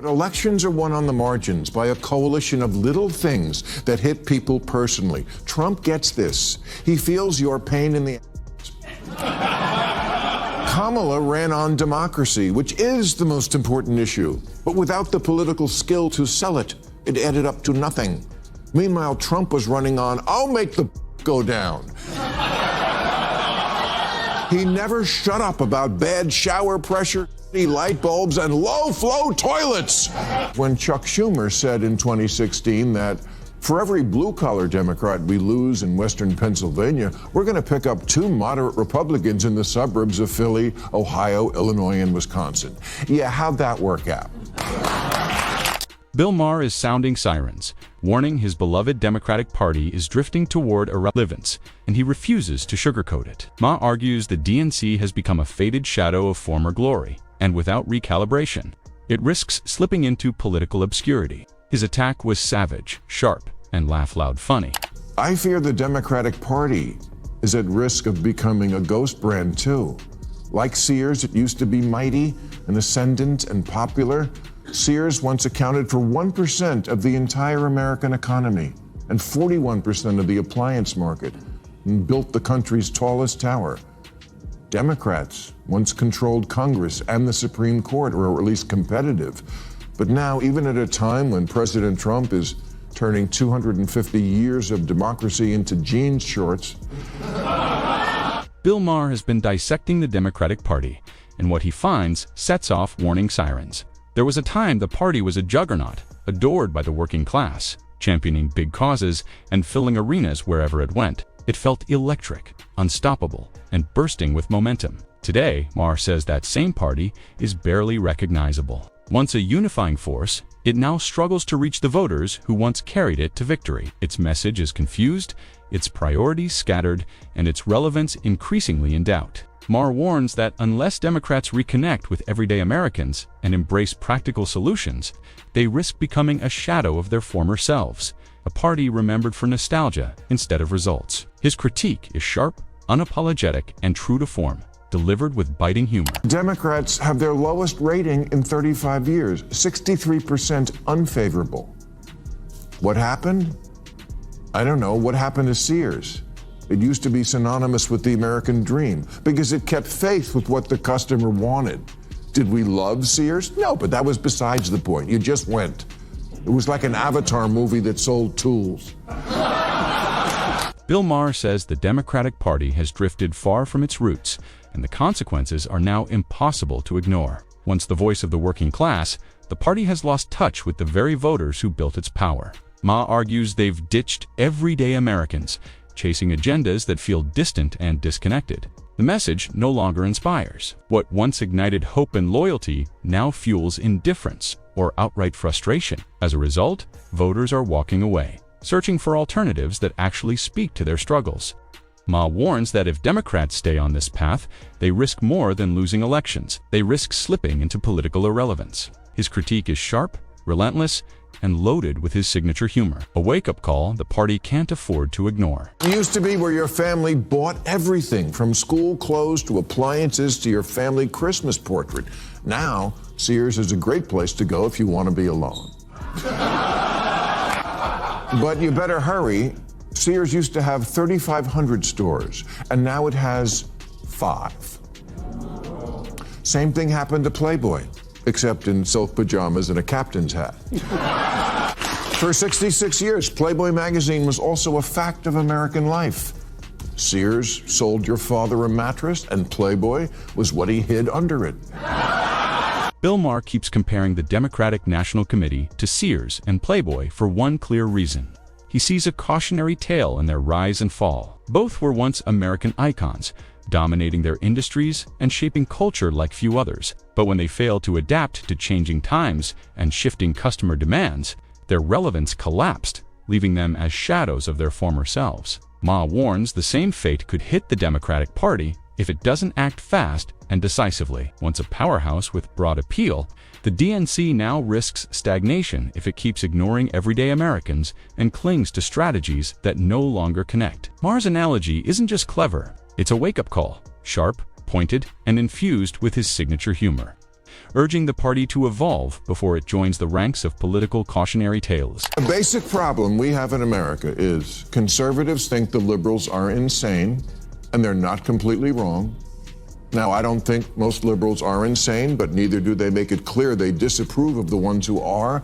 But elections are won on the margins by a coalition of little things that hit people personally. Trump gets this. He feels your pain in the Kamala ran on democracy, which is the most important issue. But without the political skill to sell it, it added up to nothing. Meanwhile, Trump was running on, I'll make the go down. He never shut up about bad shower pressure, light bulbs, and low-flow toilets. When Chuck Schumer said in 2016 that for every blue-collar Democrat we lose in Western Pennsylvania, we're going to pick up 2 moderate Republicans in the suburbs of Philly, Ohio, Illinois, and Wisconsin. Yeah, how'd that work out? Bill Maher is sounding sirens, warning his beloved Democratic Party is drifting toward irrelevance, and he refuses to sugarcoat it. Maher argues the DNC has become a faded shadow of former glory, and without recalibration, it risks slipping into political obscurity. His attack was savage, sharp, and laugh loud funny. I fear the Democratic Party is at risk of becoming a ghost brand too. Like Sears, it used to be mighty and ascendant and popular. Sears once accounted for 1% of the entire American economy and 41% of the appliance market, and built the country's tallest tower. Democrats once controlled Congress and the Supreme Court, or at least competitive. But now, even at a time when President Trump is turning 250 years of democracy into jeans shorts, Bill Maher has been dissecting the Democratic Party, and what he finds sets off warning sirens. There was a time the party was a juggernaut, adored by the working class, championing big causes and filling arenas wherever it went. It felt electric, unstoppable, and bursting with momentum. Today, Maher says that same party is barely recognizable. Once a unifying force, it now struggles to reach the voters who once carried it to victory. Its message is confused, its priorities scattered, and its relevance increasingly in doubt. Maher warns that unless Democrats reconnect with everyday Americans and embrace practical solutions, they risk becoming a shadow of their former selves, a party remembered for nostalgia instead of results. His critique is sharp, unapologetic, and true to form, delivered with biting humor. Democrats have their lowest rating in 35 years, 63% unfavorable. What happened? I don't know. What happened to Sears? It used to be synonymous with the American dream because it kept faith with what the customer wanted. Did we love Sears? No, but that was besides the point. You just went. It was like an Avatar movie that sold tools. Bill Maher says the Democratic Party has drifted far from its roots, and the consequences are now impossible to ignore. Once the voice of the working class, the party has lost touch with the very voters who built its power. Maher argues they've ditched everyday Americans, chasing agendas that feel distant and disconnected. The message no longer inspires. What once ignited hope and loyalty now fuels indifference or outright frustration. As a result, voters are walking away, searching for alternatives that actually speak to their struggles. Maher warns that if Democrats stay on this path, they risk more than losing elections. They risk slipping into political irrelevance. His critique is sharp, relentless, and loaded with his signature humor, a wake-up call the party can't afford to ignore. It used to be where your family bought everything, from school clothes to appliances to your family Christmas portrait. Now, Sears is a great place to go if you want to be alone. But you better hurry. Sears used to have 3,500 stores, and now it has 5. Same thing happened to Playboy, except in silk pajamas and a captain's hat. For 66 years, Playboy magazine was also a fact of American life. Sears sold your father a mattress, and Playboy was what he hid under it. Bill Maher keeps comparing the Democratic National Committee to Sears and Playboy for one clear reason. He sees a cautionary tale in their rise and fall. Both were once American icons, dominating their industries and shaping culture like few others. But when they failed to adapt to changing times and shifting customer demands, their relevance collapsed, leaving them as shadows of their former selves. Maher warns the same fate could hit the Democratic Party if it doesn't act fast and decisively. Once a powerhouse with broad appeal, the DNC now risks stagnation if it keeps ignoring everyday Americans and clings to strategies that no longer connect. Maher's analogy isn't just clever, it's a wake-up call, sharp, pointed, and infused with his signature humor. urging the party to evolve before it joins the ranks of political cautionary tales. The basic problem we have in America is conservatives think the liberals are insane, and they're not completely wrong. Now, I don't think most liberals are insane, but neither do they make it clear they disapprove of the ones who are,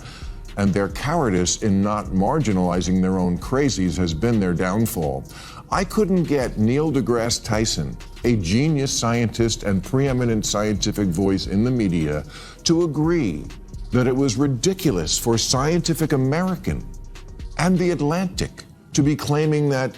and their cowardice in not marginalizing their own crazies has been their downfall. I couldn't get Neil deGrasse Tyson, a genius scientist and preeminent scientific voice in the media, to agree that it was ridiculous for Scientific American and The Atlantic to be claiming that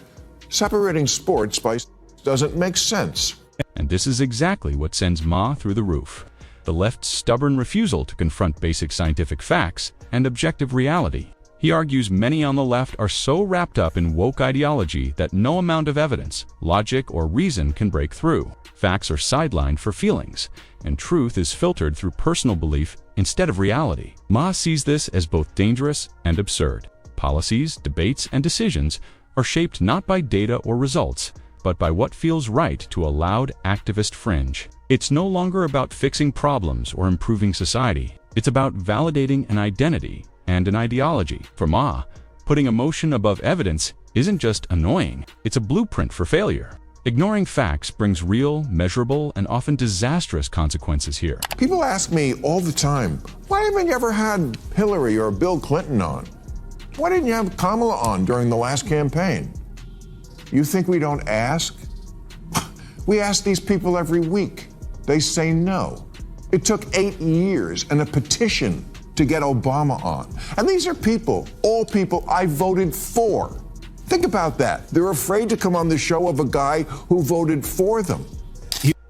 separating sports by doesn't make sense. And this is exactly what sends Ma through the roof. The left's stubborn refusal to confront basic scientific facts and objective reality. He argues many on the left are so wrapped up in woke ideology that no amount of evidence, logic, or reason can break through. Facts are sidelined for feelings, and truth is filtered through personal belief instead of reality. Ma sees this as both dangerous and absurd. Policies, debates, and decisions are shaped not by data or results, but by what feels right to a loud activist fringe. It's no longer about fixing problems or improving society. It's about validating an identity and an ideology. For Ma, putting emotion above evidence isn't just annoying, it's a blueprint for failure. Ignoring facts brings real, measurable, and often disastrous consequences here. People ask me all the time, why haven't you ever had Hillary or Bill Clinton on? Why didn't you have Kamala on during the last campaign? You think we don't ask? We ask these people every week. They say no. It took 8 years and a petition to get Obama on. And these are people, all people I voted for. Think about that. They're afraid to come on the show of a guy who voted for them.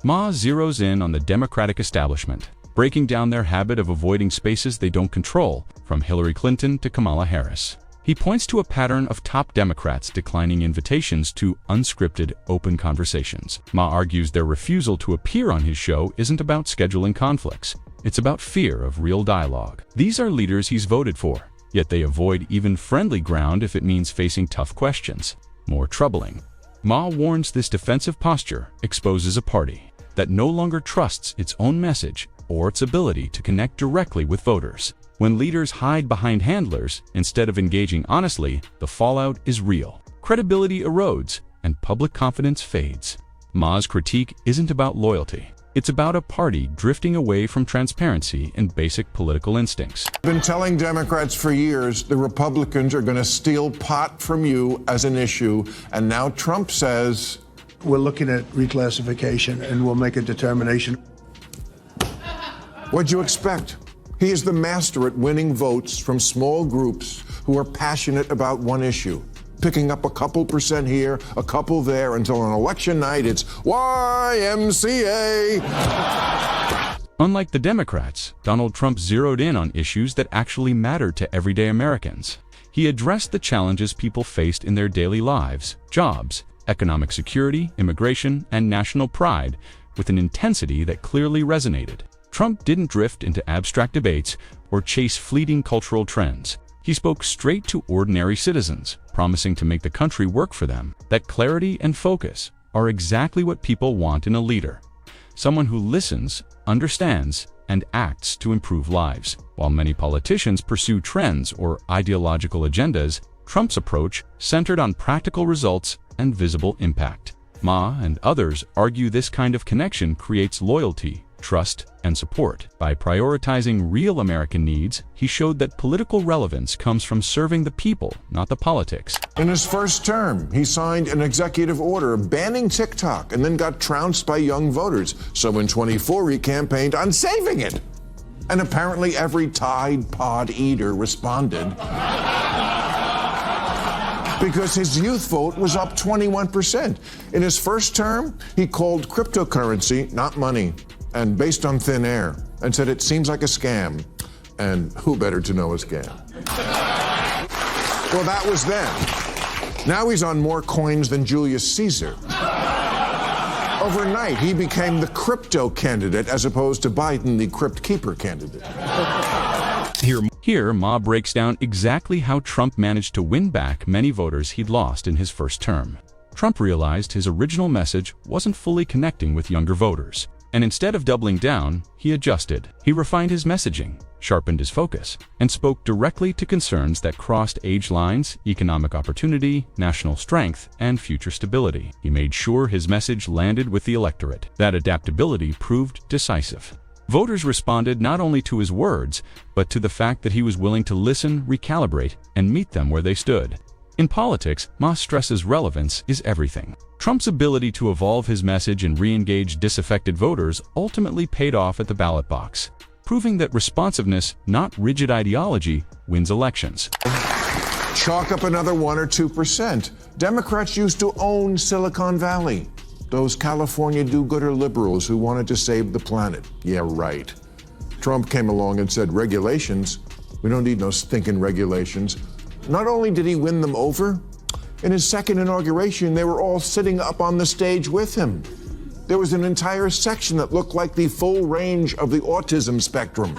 Ma zeroes in on the Democratic establishment, breaking down their habit of avoiding spaces they don't control, from Hillary Clinton to Kamala Harris. He points to a pattern of top Democrats declining invitations to unscripted, open conversations. Ma argues their refusal to appear on his show isn't about scheduling conflicts. It's about fear of real dialogue. These are leaders he's voted for, yet they avoid even friendly ground if it means facing tough questions. More troubling, Ma warns this defensive posture exposes a party that no longer trusts its own message or its ability to connect directly with voters. When leaders hide behind handlers instead of engaging honestly, the fallout is real. Credibility erodes and public confidence fades. Ma's critique isn't about loyalty. It's about a party drifting away from transparency and basic political instincts. I've been telling Democrats for years the Republicans are going to steal pot from you as an issue, and now Trump says, we're looking at reclassification and we'll make a determination. What'd you expect? He is the master at winning votes from small groups who are passionate about one issue, picking up a couple percent here, a couple there, until on election night it's YMCA. Unlike the Democrats, Donald Trump zeroed in on issues that actually mattered to everyday Americans. He addressed the challenges people faced in their daily lives, jobs, economic security, immigration, and national pride with an intensity that clearly resonated. Trump didn't drift into abstract debates or chase fleeting cultural trends. He spoke straight to ordinary citizens, promising to make the country work for them. That clarity and focus are exactly what people want in a leader. Someone who listens, understands, and acts to improve lives. While many politicians pursue trends or ideological agendas, Trump's approach centered on practical results and visible impact. Ma and others argue this kind of connection creates loyalty, trust, and support. By prioritizing real American needs, he showed that political relevance comes from serving the people, not the politics. In his first term, he signed an executive order banning TikTok and then got trounced by young voters. So in 24, he campaigned on saving it. And apparently every Tide Pod eater responded because his youth vote was up 21%. In his first term, he called cryptocurrency not money and based on thin air, and said it seems like a scam. And who better to know a scam? Well, that was then. Now he's on more coins than Julius Caesar. Overnight, he became the crypto candidate as opposed to Biden, the crypt keeper candidate. Here, Ma breaks down exactly how Trump managed to win back many voters he'd lost in his first term. Trump realized his original message wasn't fully connecting with younger voters. And instead of doubling down, he adjusted. He refined his messaging, sharpened his focus, and spoke directly to concerns that crossed age lines, economic opportunity, national strength, and future stability. He made sure his message landed with the electorate. That adaptability proved decisive. Voters responded not only to his words, but to the fact that he was willing to listen, recalibrate, and meet them where they stood. In politics, Maher stresses relevance is everything. Trump's ability to evolve his message and re-engage disaffected voters ultimately paid off at the ballot box, proving that responsiveness, not rigid ideology, wins elections. Chalk up another 1 or 2%. Democrats used to own Silicon Valley. Those California do-gooder liberals who wanted to save the planet. Yeah, right. Trump came along and said, regulations? We don't need no stinking regulations. Not only did he win them over, in his second inauguration, they were all sitting up on the stage with him. There was an entire section that looked like the full range of the autism spectrum.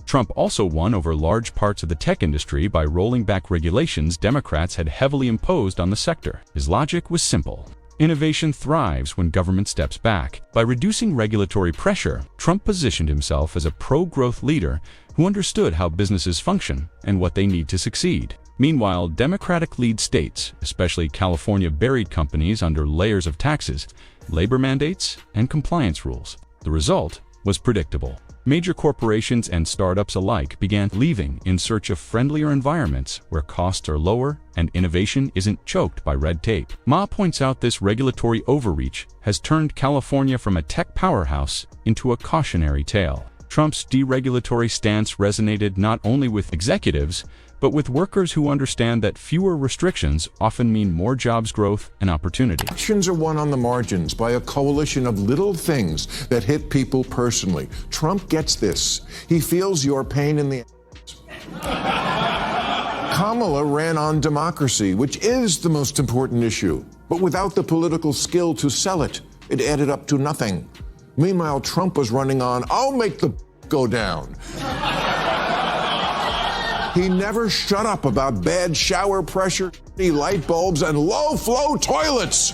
Trump also won over large parts of the tech industry by rolling back regulations Democrats had heavily imposed on the sector. His logic was simple. Innovation thrives when government steps back. By reducing regulatory pressure, Trump positioned himself as a pro-growth leader who understood how businesses function and what they need to succeed. Meanwhile, Democratic-lead states, especially California, buried companies under layers of taxes, labor mandates, and compliance rules. The result was predictable. Major corporations and startups alike began leaving in search of friendlier environments where costs are lower and innovation isn't choked by red tape. Maher points out this regulatory overreach has turned California from a tech powerhouse into a cautionary tale. Trump's deregulatory stance resonated not only with executives, but with workers who understand that fewer restrictions often mean more jobs growth and opportunity. Elections are won on the margins by a coalition of little things that hit people personally. Trump gets this. He feels your pain in the Kamala ran on democracy, which is the most important issue. But without the political skill to sell it, it added up to nothing. Meanwhile, Trump was running on, I'll make the go down. He never shut up about bad shower pressure, light bulbs, and low-flow toilets.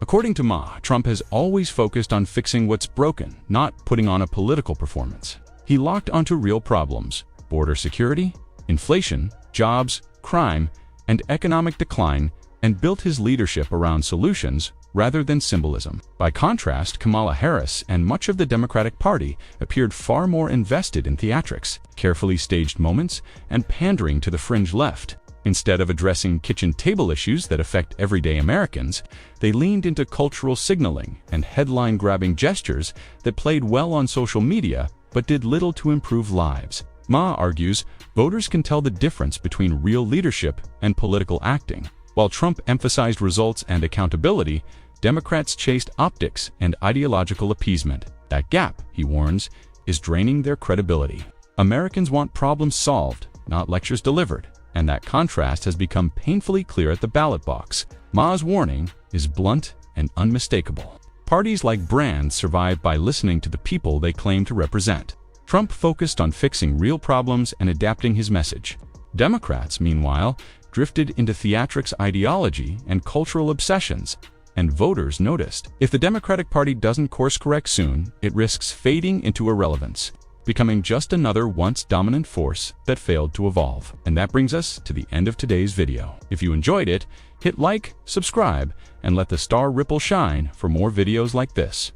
According to Maher, Trump has always focused on fixing what's broken, not putting on a political performance. He locked onto real problems: border security, inflation, jobs, crime, and economic decline, and built his leadership around solutions rather than symbolism. By contrast, Kamala Harris and much of the Democratic Party appeared far more invested in theatrics, carefully staged moments, and pandering to the fringe left. Instead of addressing kitchen table issues that affect everyday Americans, they leaned into cultural signaling and headline-grabbing gestures that played well on social media but did little to improve lives. Maher argues voters can tell the difference between real leadership and political acting. While Trump emphasized results and accountability, Democrats chased optics and ideological appeasement. That gap, he warns, is draining their credibility. Americans want problems solved, not lectures delivered, and that contrast has become painfully clear at the ballot box. Maher's warning is blunt and unmistakable. Parties like brands survive by listening to the people they claim to represent. Trump focused on fixing real problems and adapting his message. Democrats, meanwhile, drifted into theatrics ideology and cultural obsessions, and voters noticed. If the Democratic Party doesn't course-correct soon, it risks fading into irrelevance, becoming just another once-dominant force that failed to evolve. And that brings us to the end of today's video. If you enjoyed it, hit like, subscribe, and let the star ripple shine for more videos like this.